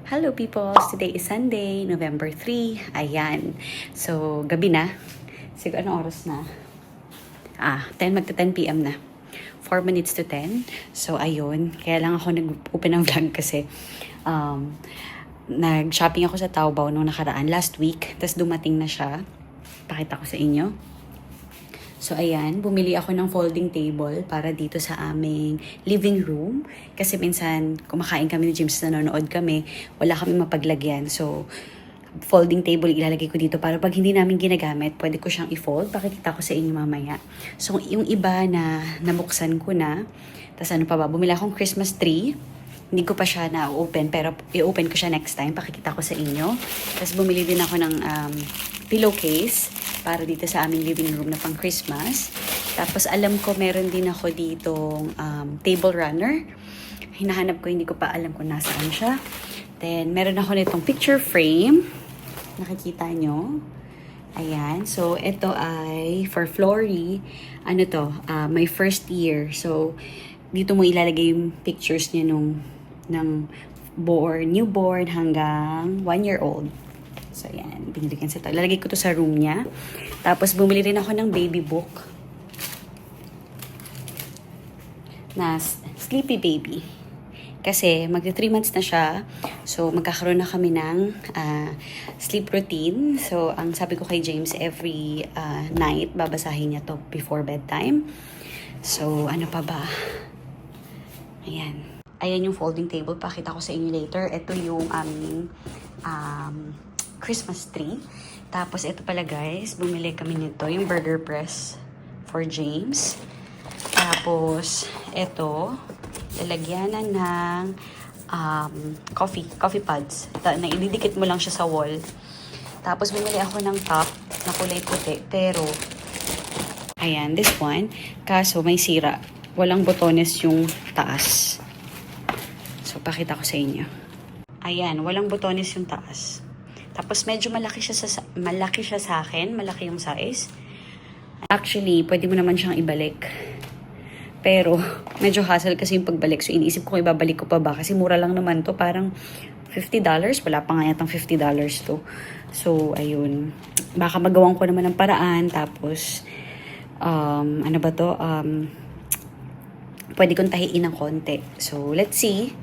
Hello people! Today is Sunday, November 3. Ayan. So, gabi na. Siguro anong oras na? 10 p.m. na. 4 minutes to 10. So, ayun. Kaya lang ako nag-open ng vlog kasi nag-shopping ako sa Taobao nung nakaraan last week. Tapos dumating na siya. Pakita ko sa inyo. So, ayan, bumili ako ng folding table para dito sa aming living room. Kasi minsan, kumakain kami ni James, nanonood kami, wala kami mapaglagyan. So, folding table ilalagay ko dito para pag hindi namin ginagamit, pwede ko siyang i-fold. Pakikita ko sa inyo mamaya. So, yung iba na nabuksan ko na, tapos ano pa ba, bumili akong Christmas tree. Hindi ko pa siya na-open, pero i-open ko siya next time. Pakikita ko sa inyo. Tapos bumili din ako ng pillowcase para dito sa aming living room na pang Christmas. Tapos alam ko meron din ako ditong table runner. Hinahanap ko, hindi ko pa alam kung nasaan siya. Then meron ako nitong picture frame. Nakikita nyo. Ayan. So ito ay for Flory. Ano to? My first year. So dito mo ilalagay yung pictures niya ng newborn hanggang 1-year-old. So, yan. Binili ko sa ito. Lalagay ko to sa room niya. Tapos, bumili rin ako ng baby book na Sleepy Baby. Kasi, magta 3 months na siya. So, magkakaroon na kami ng sleep routine. So, ang sabi ko kay James, every night, babasahin niya to before bedtime. So, ano pa ba? Ayan. Ayan yung folding table. Pakita ko sa inyo later. Ito yung aming Christmas tree. Tapos ito pala guys, bumili kami nito, yung burger press for James. Tapos ito, lalagyanan ng coffee pods. Na ididikit mo lang siya sa wall. Tapos bumili ako ng top na kulay puti. Pero, ayan, this one. Kaso may sira. Walang botones yung taas. So, pakita ko sa inyo. Ayan, walang botones yung taas. Tapos medyo malaki siya sa akin, malaki yung size. Actually, pwede mo naman siyang ibalik. Pero medyo hassle kasi yung pagbalik. So iniisip ko ibabalik ko pa ba kasi mura lang naman to, parang $50. Wala pa nga yatang $50 to. So ayun, baka magawan ko naman ng paraan. Tapos ano ba to? Pwede kong tahiin ng konti. So let's see.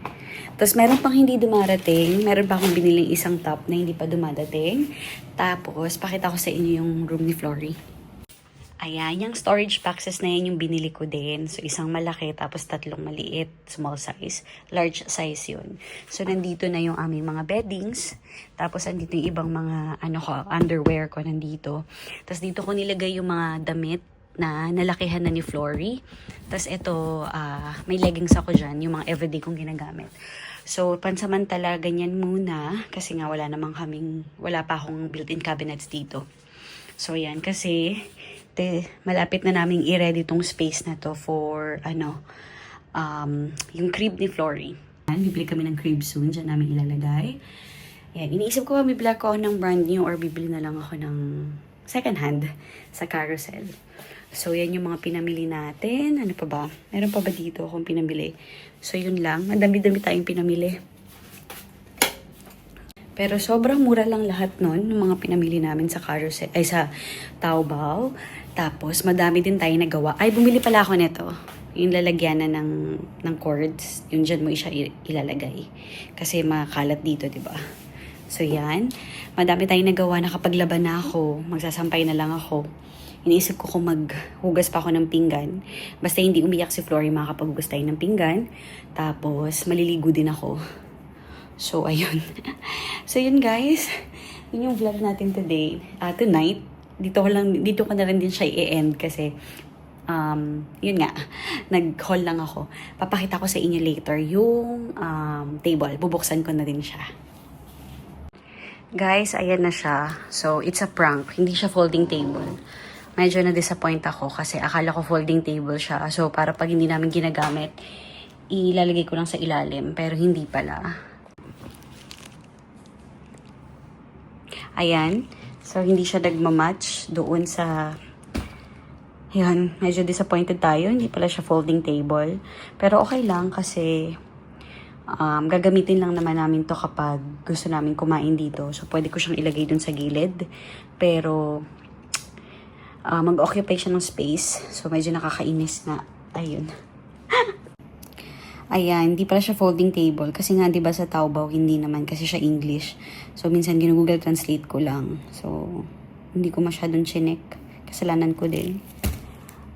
Tapos, meron pang hindi dumarating. Meron pa akong biniling isang top na hindi pa dumadating. Tapos, pakita ko sa inyo yung room ni Flory. Ayan, yung storage boxes na yan yung binili ko din. So, isang malaki, tapos 3 maliit, small size. Large size yun. So, nandito na yung aming mga beddings. Tapos, andito yung ibang mga underwear ko nandito. Tapos, dito ko nilagay yung mga damit na nalakihan na ni Flory. Tapos, ito, may leggings ako dyan, yung mga everyday kong ginagamit. So, pansamantala, ganyan muna. Kasi nga, wala pa akong built-in cabinets dito. So, yan. Kasi, malapit na naming i-ready tong space na to for, yung crib ni Flory. Bibili kami ng crib soon. Diyan namin ilalagay. Yan. Iniisip ko, bibili ako ng brand new or bibili na lang ako ng second hand sa Carousel. So, yan yung mga pinamili natin. Ano pa ba? Meron pa ba dito akong pinamili? So, yun lang. Madami-dami tayong pinamili. Pero sobrang mura lang lahat nun, ng mga pinamili namin sa Carousel, sa Taobao. Tapos, madami din tayong nagawa. Ay, bumili pala ako nito. Yung lalagyanan ng cords. Yung dyan mo siya ilalagay. Kasi makalat dito, diba? So, yan. Madami tayong nagawa na kapag laban na ako, magsasampay na lang ako. Iniisip ko kung maghugas pa ako ng pinggan. Basta hindi umiyak si Flory, makakapaghugas tayo ng pinggan. Tapos, maliligo din ako. So, ayun. So, yun guys. Yun yung vlog natin today. Tonight. Dito ko na rin din siya i-end kasi, yun nga, nag-haul lang ako. Papakita ko sa inyo later yung table. Bubuksan ko na din siya. Guys, ayan na siya. So, it's a prank. Hindi siya folding table. Medyo na-disappoint ako kasi akala ko folding table siya. So, para pag hindi namin ginagamit, ilalagay ko lang sa ilalim. Pero hindi pala. Ayan. So, hindi siya nagmamatch doon sa... Yan, medyo disappointed tayo. Hindi pala siya folding table. Pero okay lang kasi Gagamitin lang naman namin to kapag gusto namin kumain dito. So, pwede ko siyang ilagay dun sa gilid. Pero, mag-occupy siya ng space. So, medyo nakakainis na. Ayun. Ayan, hindi pala siya folding table. Kasi nga, di ba sa Taobao, hindi naman kasi siya English. So, minsan ginugoogle translate ko lang. So, hindi ko masyadong chinek. Kasalanan ko din.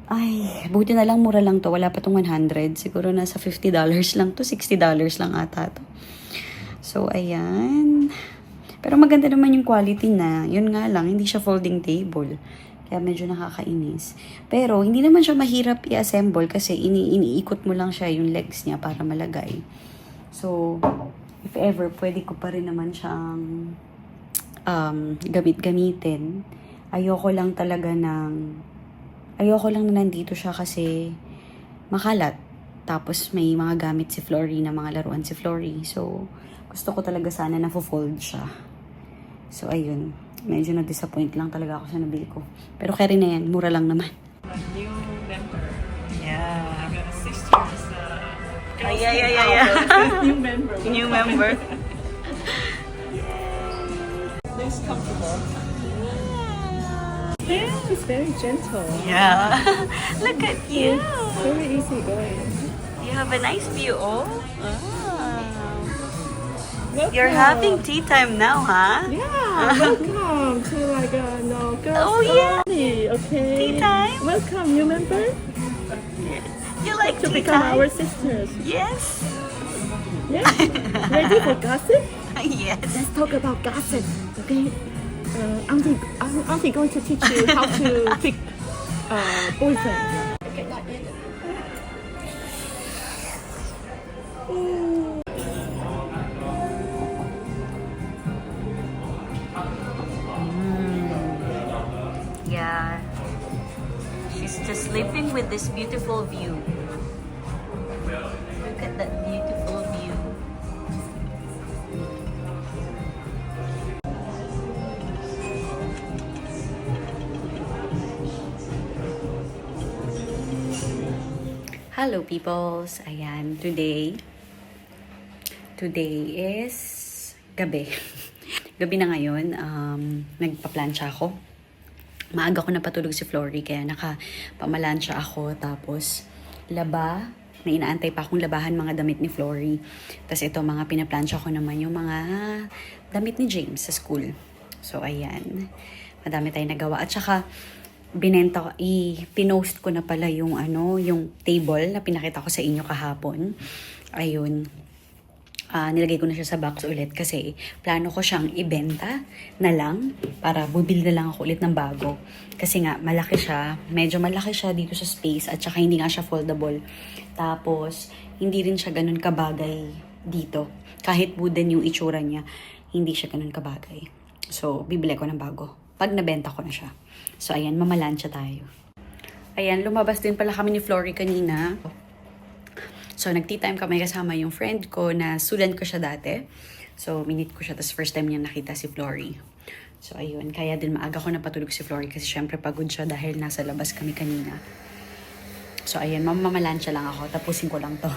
Ay, buti na lang, mura lang to. Wala pa tong 100. Siguro nasa $50 lang to. $60 lang ata to. So, ayan. Pero maganda naman yung quality na. Yun nga lang, hindi siya folding table. Kaya medyo nakakainis. Pero, hindi naman siya mahirap i-assemble kasi iniikot mo lang siya yung legs niya para malagay. So, if ever, pwede ko pa rin naman siyang gamit-gamitin. Ayoko lang na nandito siya kasi makalat. Tapos, may mga gamit si Flory na mga laruan si Flory. So, gusto ko talaga sana na fold siya. So, ayun. Medyo na-disappoint lang talaga ako sa nabili ko. Pero carry na yan. Mura lang naman. New member. Yeah. I got a sister's Yeah. new member. New member. Looks comfortable. Yeah, it's very gentle. Yeah. Look at you. Very easy going. You have a nice view, oh. Welcome. You're having tea time now, huh? Yeah, welcome to girls Oh, yeah. only, okay? Tea time. Welcome, you member? You like To tea become time? our sisters. Yes. Yeah? Ready for gossip? Yes. Let's talk about gossip, okay? Auntie going to teach you how to pick boyfriend. Yeah. She's just sleeping with this beautiful view. Look at that beautiful view. Hello peoples. Ayan, today is gabi. Gabi na ngayon. Nagpa-plancha ako. Maaga ko napatulog si Flory kaya nakapamalansya ako. Tapos laba, na inaantay pa akong labahan mga damit ni Flory. Tapos ito mga pinaplansya ko naman yung mga damit ni James sa school. So ayan, madami tayong nagawa. At saka pinost ko na pala yung yung table na pinakita ko sa inyo kahapon. Ayun. Nilagay ko na siya sa box ulit kasi plano ko siyang ibenta na lang para bubili na lang ako ulit ng bago. Kasi nga, malaki siya. Medyo malaki siya dito sa space at saka hindi nga siya foldable. Tapos, hindi rin siya ganun kabagay dito. Kahit wooden yung itsura niya, hindi siya ganun kabagay. So, bibili ko ng bago. Pag nabenta ko na siya. So, ayan, mamalansya tayo. Ayan, lumabas din pala kami ni Flory kanina. So, nag-tea time kami kasama yung friend ko na student ko siya dati. So, minute ko siya. Tapos, first time niya nakita si Flory. So, ayun. Kaya din maaga ko napatulog si Flory kasi syempre pagod siya dahil nasa labas kami kanina. So, ayun. Mamamalansya lang ako. Tapusin ko lang to.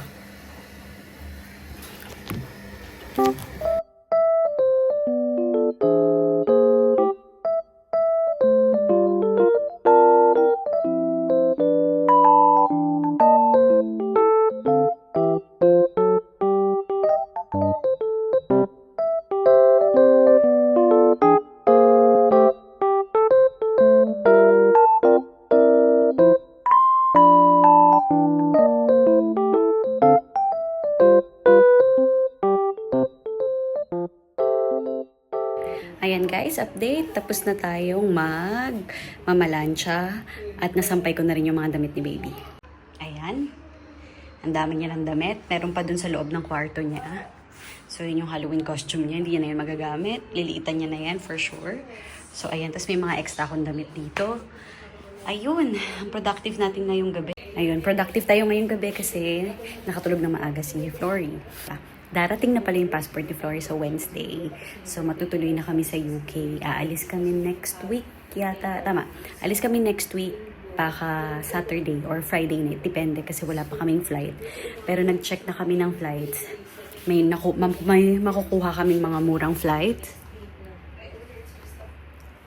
Ayan guys, update. Tapos na tayong mamalansya at nasampay ko na rin yung mga damit ni baby. Ayan. Ang dami niya ng damit. Meron pa dun sa loob ng kwarto niya. So yun yung Halloween costume niya. Hindi niya na yun magagamit. Liliitan niya na yan for sure. So ayan. Tapos may mga extra akong damit dito. Ayun. Ang productive natin ngayong gabi. Ayun. Productive tayo ngayong gabi kasi nakatulog na maaga si Flory. Darating na pala yung passport ni Flory sa Wednesday. So, matutuloy na kami sa UK. Aalis kami next week yata. Tama. Alis kami next week baka Saturday or Friday night. Depende kasi wala pa kaming flight. Pero nag-check na kami ng flights. may makukuha kaming mga murang flight.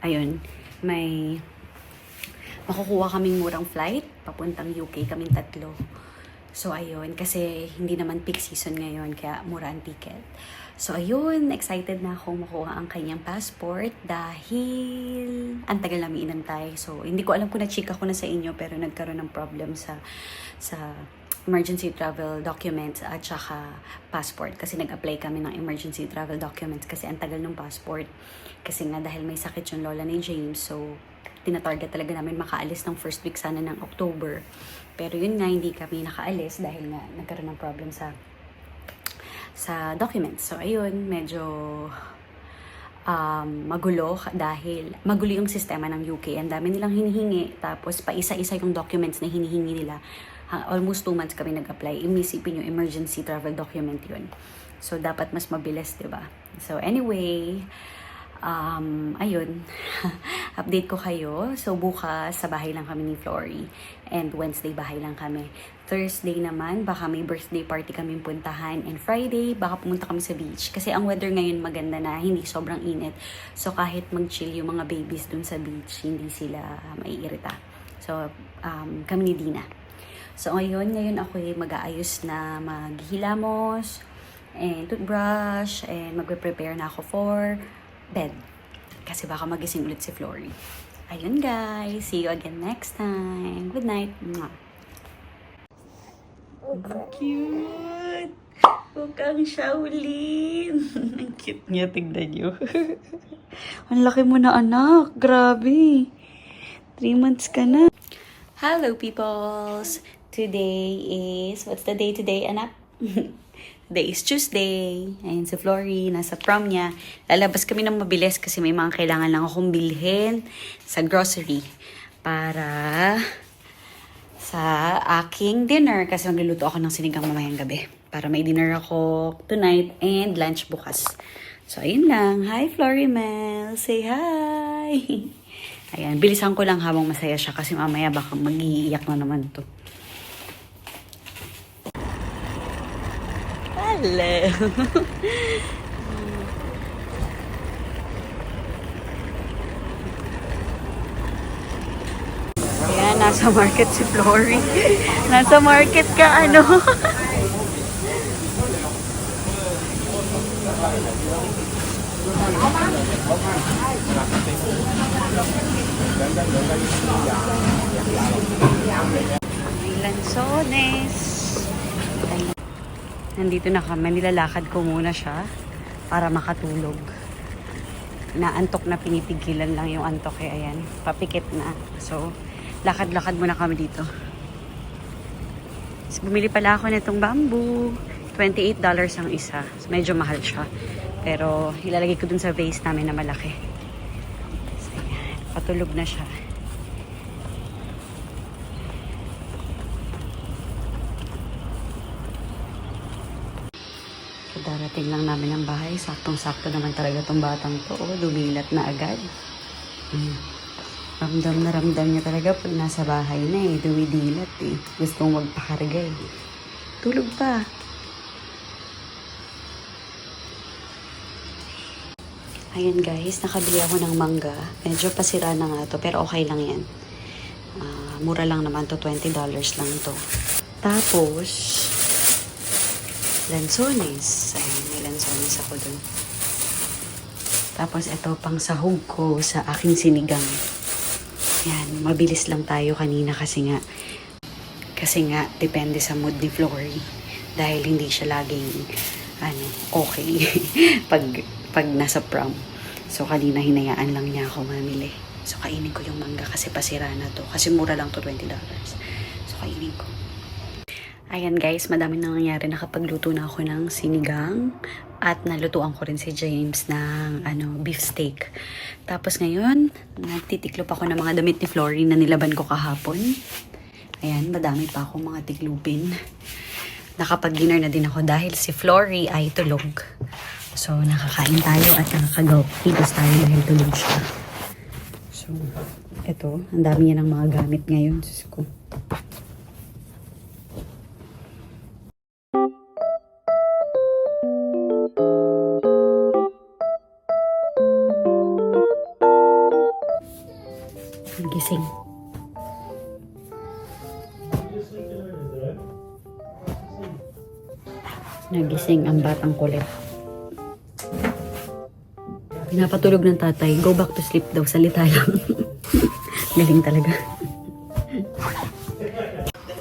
Ayun, may makukuha kaming murang flight papuntang UK, kaming 3. So ayun, kasi hindi naman peak season ngayon kaya mura ang ticket. So ayun, excited na akong makuha ang kanyang passport dahil ang tagal namin inantay. So hindi ko alam kung na-chika ko na sa inyo pero nagkaroon ng problem sa emergency travel documents at saka passport. Kasi nag-apply kami ng emergency travel documents kasi ang tagal ng passport. Kasi nga dahil may sakit yung lola ni James, so tinatarget talaga namin makaalis ng first week sana ng October. Pero yun nga, hindi kami nakaalis dahil nga nagkaroon ng problem sa documents. So ayun, medyo magulo dahil magulo yung sistema ng UK. Ang dami nilang hinihingi, tapos pa isa-isa yung documents na hinihingi nila. Almost 2 months kami nag-apply. Imisipin yung emergency travel document yun. So dapat mas mabilis, diba? So anyway, ayun, update ko kayo. So, bukas sa bahay lang kami ni Flory. And Wednesday, bahay lang kami. Thursday naman, baka may birthday party kami puntahan. And Friday, baka pumunta kami sa beach. Kasi ang weather ngayon maganda na, hindi sobrang init. So, kahit mag-chill yung mga babies dun sa beach, hindi sila maiirita. So, kami ni Dina. So, ngayon ako mag-aayos na maghihilamos, and toothbrush, and magpe-prepare na ako for bed. Kasi baka magising ulit si Flory. Ayun guys. See you again next time. Good night. Mwah. Cute! Mukhang Shaolin. Ang cute niya. Tignan niyo. Ang laki mo na anak. Grabe. 3 months ka na. Hello peoples. Today is... What's the day today, anak? Today is Tuesday. Ayun si Flory, nasa prom niya. Lalabas kami ng mabilis kasi may mga kailangan lang akong bilhin sa grocery para sa aking dinner. Kasi magluluto ako ng sinigang mamayang gabi. Para may dinner ako tonight and lunch bukas. So, ayun lang. Hi, Flory Mel. Say hi. Ayan, bilisan ko lang habang masaya siya kasi mamaya baka mag-iiyak na naman to. Hello. Ayan, nasa market si Flory. Nasa market ka, ano? May lansones. Nandito na kami, nilalakad ko muna siya para makatulog. Naantok na, pinipigilan lang yung antok eh, ayan, papikit na. So, lakad-lakad muna kami dito. So, bumili pala ako nitong bamboo. $28 ang isa. So, medyo mahal siya. Pero, ilalagay ko dun sa vase namin na malaki. So, ayan, patulog na siya. Darating lang namin ang bahay. Saktong-sakto naman talaga tong batang to. Oh, dumilat na agad. Ramdam na ramdam niya talaga pag nasa bahay na eh. Dumidilat eh. Gustong magpakarga eh. Tulog pa. Ayan guys, nakabili ako ng mangga. Medyo pasira na nga to, pero okay lang yan. Mura lang naman to, $20 lang to. Tapos, lansones. Ayun, may lansones ako dun. Tapos, ito pang sahog ko sa aking sinigang. Yan, mabilis lang tayo kanina kasi nga, depende sa mood ni Flory. Dahil hindi siya laging, okay, pag nasa prom. So, kanina hinayaan lang niya ako mamili. So, kainin ko yung mangga kasi pasira na to. Kasi mura lang to, $20. So, kainin ko. Ayan guys, madami nang nangyari. Nakapagluto na ako ng sinigang at nalutuan ko rin si James ng beef steak. Tapos ngayon, nagtitiklop ako ng mga damit ni Flory na nilaban ko kahapon. Ayan, madami pa akong mga tiklupin. Nakapag-dinner na din ako dahil si Flory ay tulog. So, nakakain tayo at nakakagawkilos tayo dahil tulog siya. So, eto, ang dami niya ng mga gamit ngayon. Diyos ko. gising. Nagising ang batang kulit. Pinapatulog ng tatay. Go back to sleep daw. Salita lang. Galing talaga.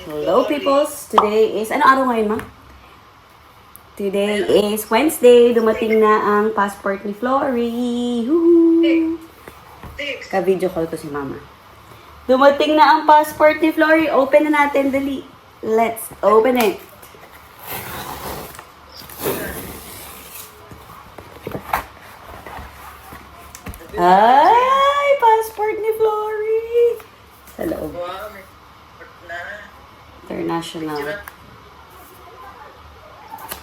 Hello peoples! Today is... Ano araw ngayon, ma? Today is Wednesday. Dumating na ang passport ni Flory. Woohoo! Ka-video call ko si mama. Dumating na ang passport ni Flory. Open na natin. Dali. Let's open it. Ay! Passport ni Flory! Sa loob. Wow, may passport na. International.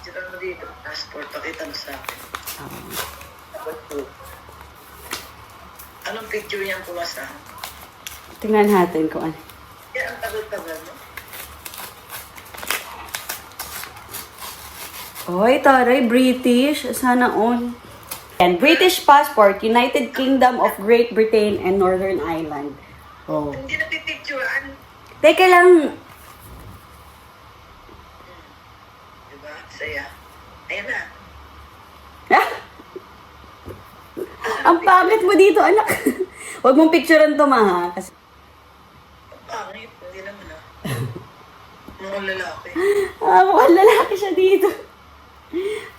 Tira mo dito, passport. Pakita mo sa akin. Dapat po. Anong picture niyang pumasa? Tingnan natin kung ano. Kaya ang tagal-tagal, no? Oy, taray, British. Sana all. And British passport, United Kingdom of Great Britain and Northern Ireland. Oh. Hindi na pipicturean. Teka lang. Diba? Saya. Ayan na. Ang pangit mo dito, anak. Huwag mong picturean to, ma, ha? Kasi... Ang pangit. Hindi naman ah. Mukhang lalaki. mukhang lalaki siya dito.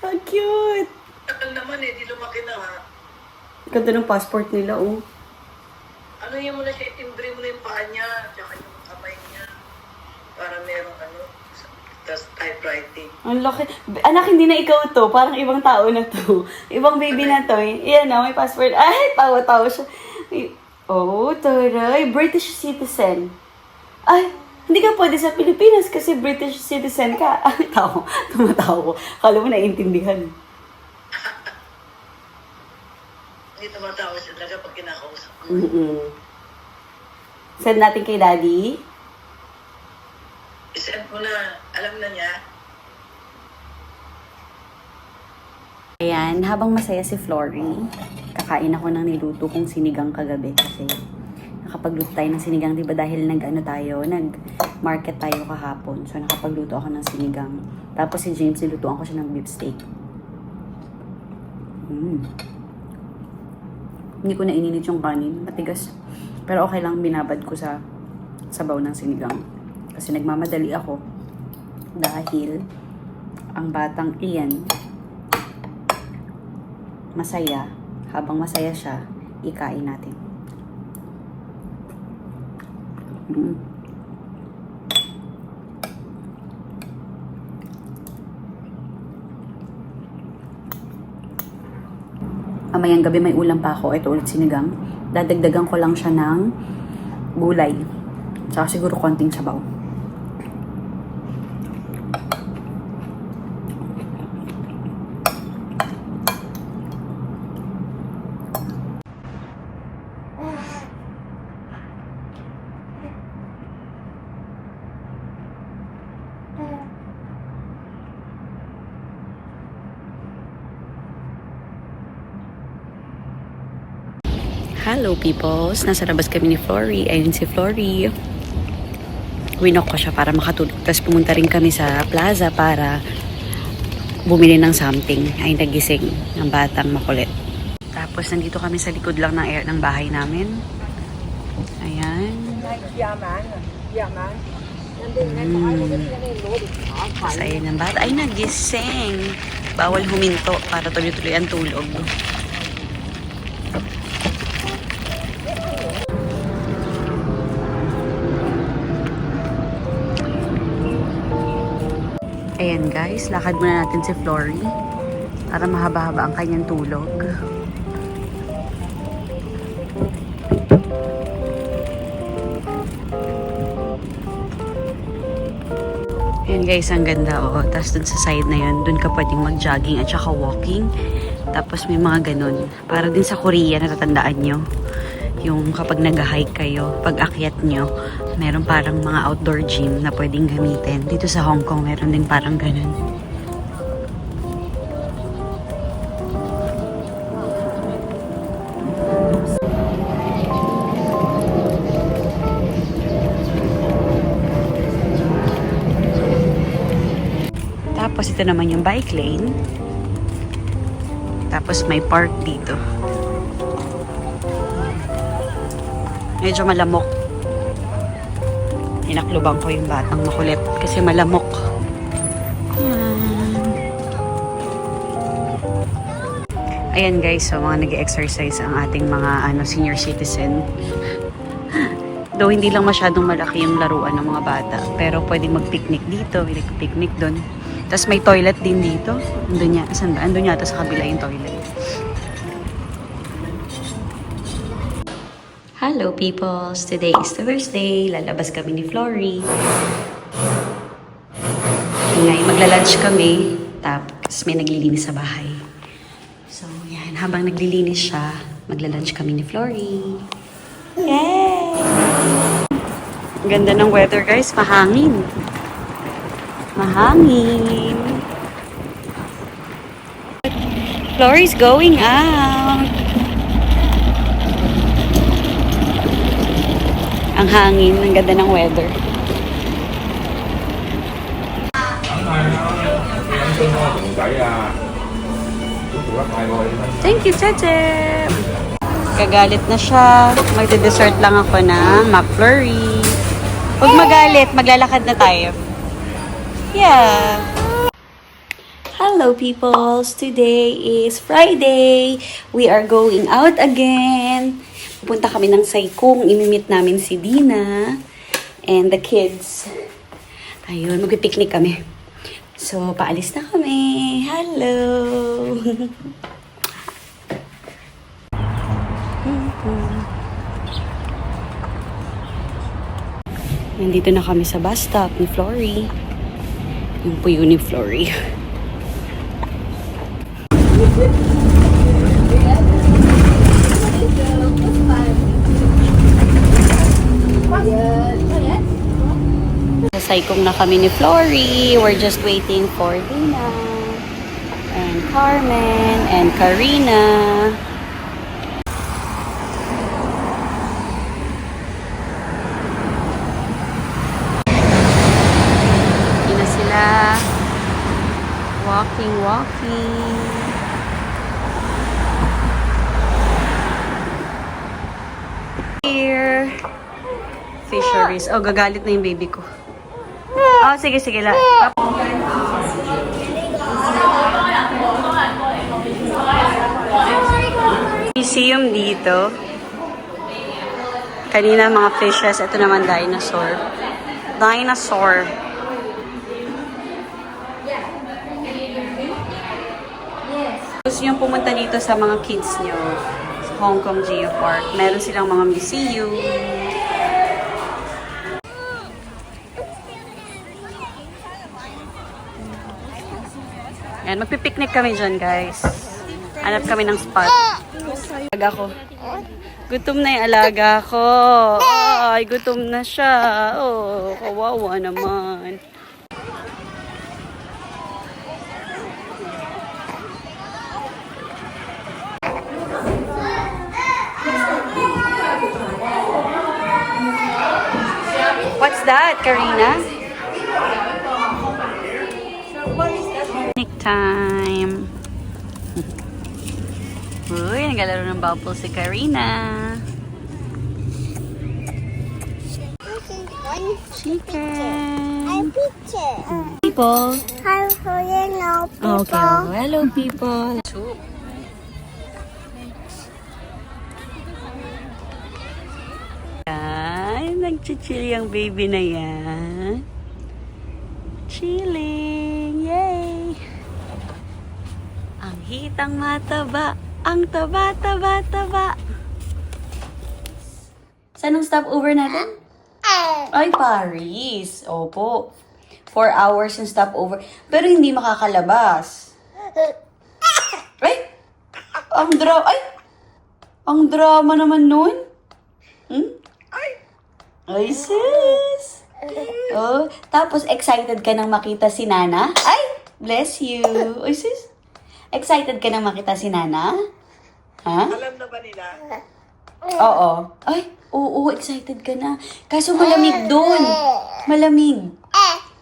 Ang cute. Tagal naman eh. Di lumaki na ha. Ganda ng passport nila, oh. Ano yun mo na siya? Itimbre mo na yung paa niya. Tsaka yung kamay niya. Para merong ano. Tapos typewriting. Ang laki. Anak, hindi na ikaw to. Parang ibang tao na to. Ibang baby na to. Iyan na, may passport. Ay, tawa-tawa siya. Oh, taray. British citizen. Ay, hindi ka pwede sa Pilipinas kasi British citizen ka. Ay, tumatawa ko. Kala mo naiintindihan. Hindi tumatawa siya talaga pag kinakausap mo. Send natin kay Daddy. I-send mo na. Alam na niya. Ayan, habang masaya si Flory, kakain ako ng niluto kong sinigang kagabi kasi nakapagluto tayo ng sinigang, di ba dahil nag-market tayo kahapon. So, nakapagluto ako ng sinigang. Tapos si James, nilutuan ko siya ng beef steak. Hindi ko na ininit yung kanin. Matigas. Pero okay lang, binabad ko sa sabaw ng sinigang. Kasi nagmamadali ako. Dahil ang batang iyan masaya. Habang masaya siya, ikain natin. Mamayang gabi may ulam pa ako. Ito ulit sinigang. Dadagdagan ko lang siya ng gulay. Tsaka siguro konting sabaw. Hello peoples! Nasa labas kami ni Flory. Ayun si Flory. Winok ko siya para makatulog. Tapos pumunta rin kami sa plaza para bumili ng something. Ay nagising ang batang makulit. Tapos nandito kami sa likod lang ng bahay namin. Ayan. Tapos ayun ang bata. Ay nagising. Bawal huminto para tuloy-tuloy ang tulog. Ayan guys, lakad muna natin si Flory para mahaba-haba ang kanyang tulog. Ayan guys, ang ganda oh. Tapos dun sa side na yun, dun ka pwedeng mag-jogging at saka walking. Tapos may mga ganun. Para din sa Korea, natatandaan nyo. Yung kapag nag-hike kayo, pag akyat nyo, meron parang mga outdoor gym na pwedeng gamitin. Dito sa Hong Kong, meron din parang ganun. Dito naman yung bike lane. Tapos may park dito. Medyo malamok. Inaklubang ko yung batang makulit kasi malamok. Ayan guys, so mga nag-exercise ang ating mga senior citizen. Though hindi lang masyadong malaki yung laruan ng mga bata, pero pwedeng mag-picnic dito, picnic doon. Tapos may toilet din dito. Andun yata, saan ba? Andun yata sa kabila yung toilet. Hello peoples! Today is Thursday. Lalabas kami ni Flory. Ngayon, magla-lunch kami. Tapos may naglilinis sa bahay. So, yan. Habang naglilinis siya, magla-lunch kami ni Flory. Yay! Ganda ng weather guys. Mahangin. Mahangin. Flory's going out. Ang hangin. Ang ganda ng weather. Thank you, Tete! Gagalit na siya. Magde-dessert lang ako ng McFlurry. Huwag magalit. Maglalakad na tayo. Yeah. Hello, peoples! Today is Friday. We are going out again. Pupunta kami ng Saikong. Imimit namin si Dina and the kids. Ayun, mag-picnic kami. So, paalis na kami. Hello! Nandito na kami sa bus stop ni Flory. Yung puyo ni Flory. Sa Saikong na kami ni Flory. We're just waiting for Dina and Carmen and Karina. Hindi na sila. Walking. Here. Fisheries. Oh, gagalit na yung baby ko. Oh, sige. Museum dito. Kanina mga fishes. Ito naman dinosaur. Gusto nyo pumunta dito sa mga kids nyo. Sa Hong Kong Geopark. Meron silang mga museum. Ayan, magpipiknik kami dyan, guys. Hanap kami ng spot. Alaga ko. Gutom na yung alaga ko. Ay, gutom na siya. Oh, kawawa naman. What's that, Karina? Picnic time. Uy, nagalaro ng bubble si Karina. Chicken. People. Okay, hello people. Soup. Ay, nag-chill yung baby na yan. Chilling. Yay! Ang hitang mataba. Ang taba. Saan ang stopover natin? Ay, Paris. Opo. 4 hours yung stopover. Pero hindi makakalabas. Ay! Ang drama naman nun. Ay, sis. Oh, tapos excited ka nang makita si Nana? Ay, bless you. Ay, sis. Excited ka nang makita si Nana? Ha? Alam na ba nila? Oo. Ay, oo, excited ka na. Kaso malamig doon. Malamig.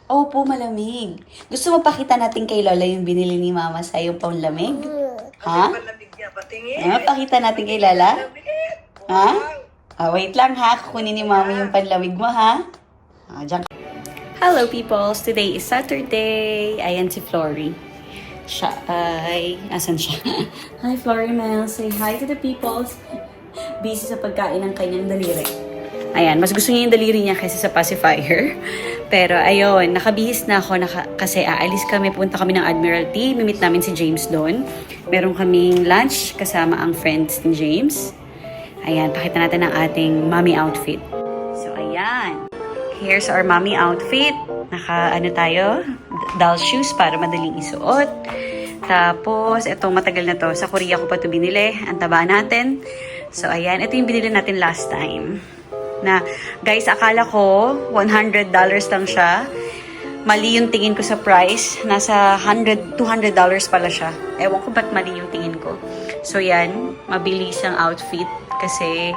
Opo, malamig. Gusto mo pakita natin kay Lola yung binili ni Mama sa yung panlamig? Ha? Ano yung palamig niya? Patingin. Pakita natin kay Lola? Palamig. Ha? Wow. Wait lang ha. Kukunin ni Mama yung panlamig mo ha. Diyan. Hello peoples! Today is Saturday. Ayan si Flory. Siya ay... Asan siya? Hi Flory Mel. Say hi to the peoples. Busy sa pagkain ng kanyang daliri. Ayan, mas gusto niya yung daliri niya kaysa sa pacifier. Pero ayun, nakabihis na ako kasi aalis kami, punta kami ng Admiralty. Mimit namin si James doon. Meron kaming lunch kasama ang friends ni James. Ayan, pakita natin ang ating mommy outfit. So ayan, here's our mommy outfit. Tayo, doll shoes para madaling isuot. Tapos, itong matagal na to. Sa Korea ko pa to binili. Ang taba natin. So, ayan. Ito yung binili natin last time. Na, guys, akala ko $100 lang siya. Mali yung tingin ko sa price. Nasa $200 pala siya. Ewan ko ba't mali yung tingin ko. So, yan. Mabilis ang outfit. Kasi,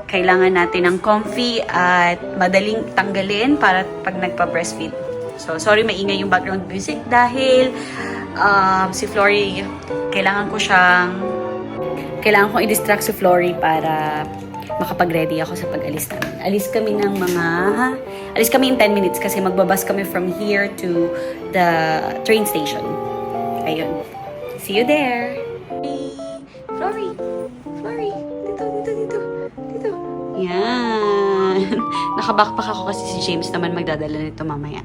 kailangan natin ng comfy at madaling tanggalin para pag nagpa-breastfeed. So, sorry maingay yung background music dahil si Flory, kailangan kong i-distract si Flory para makapag-ready ako sa pag-alis namin. Alis kami in 10 minutes kasi magbabas kami from here to the train station. Ayun. See you there! Flory! Dito. Yan. Nakabackpack ako kasi si James naman magdadala nito mamaya.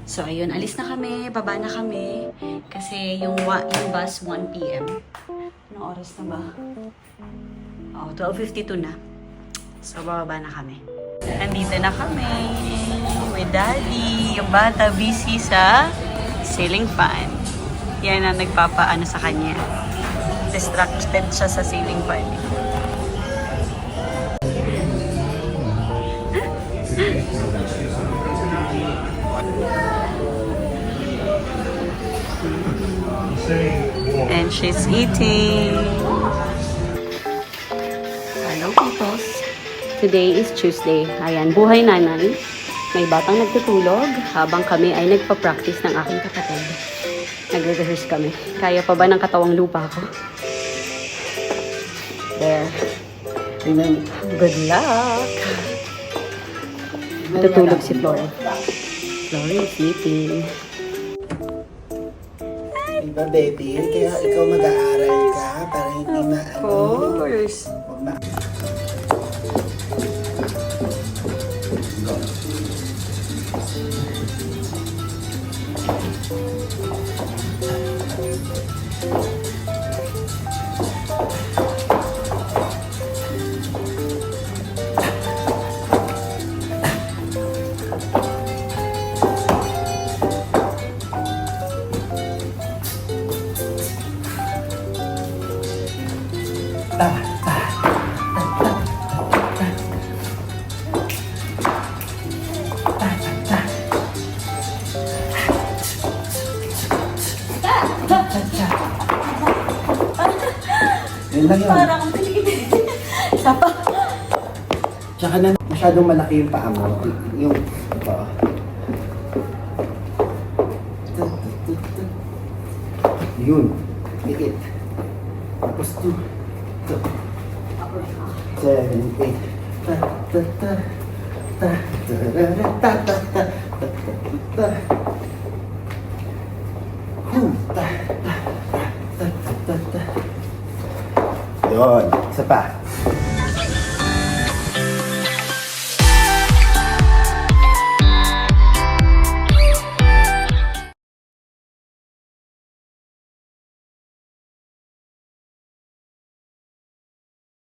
So, ayun. Alis na kami. Baba na kami. Kasi yung bus 1 p.m. Anong oras na ba? 12:52 na. So, bababa na kami. Nandito na kami. With Daddy. Yung bata busy sa ceiling fan. Yan ang nagpapaano sa kanya. Distracted siya sa ceiling fan. And she's eating. Hello, peoples. Today is Tuesday. Ayan, buhay nanay. May batang nagtutulog habang kami ay nagpa-practice ng aking kapatid. Nagre-rehearse kami. Kaya pa ba ng katawang lupa ko? There. Good luck! Tutulog si Flory. Flory is sleeping. Diba, baby? Kaya ikaw mag-aaral ka para hindi Of course. Yun lang yun. Parang sapa. Tsaka na masyadong malaki yung paa mo. Yung ito. Yun. Dikit. Tapos 2. 7, 8. Yun. Isa pa.